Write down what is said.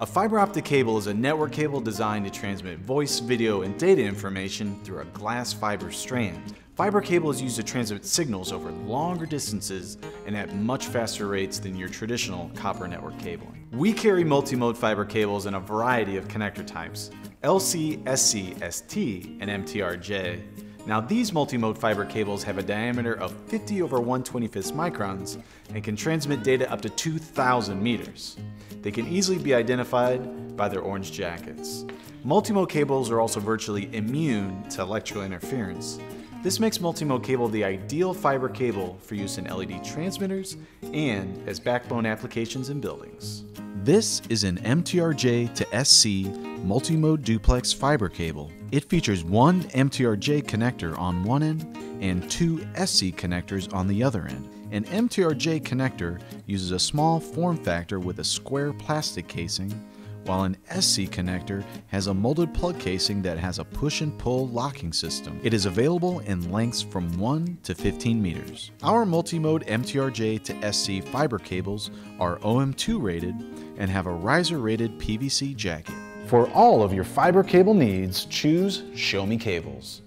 A fiber optic cable is a network cable designed to transmit voice, video, and data information through a glass fiber strand. Fiber cable is used to transmit signals over longer distances and at much faster rates than your traditional copper network cabling. We carry multimode fiber cables in a variety of connector types: LC, SC, ST, and MTRJ. Now these multimode fiber cables have a diameter of 50/125 microns and can transmit data up to 2,000 meters. They can easily be identified by their orange jackets. Multimode cables are also virtually immune to electrical interference. This makes multimode cable the ideal fiber cable for use in LED transmitters and as backbone applications in buildings. This is an MTRJ to SC Multimode Duplex fiber cable. It features one MTRJ connector on one end and two SC connectors on the other end. An MTRJ connector uses a small form factor with a square plastic casing, while an SC connector has a molded plug casing that has a push and pull locking system. It is available in lengths from 1 to 15 meters. Our multimode MTRJ to SC fiber cables are OM2 rated and have a riser rated PVC jacket. For all of your fiber cable needs, choose Show Me Cables.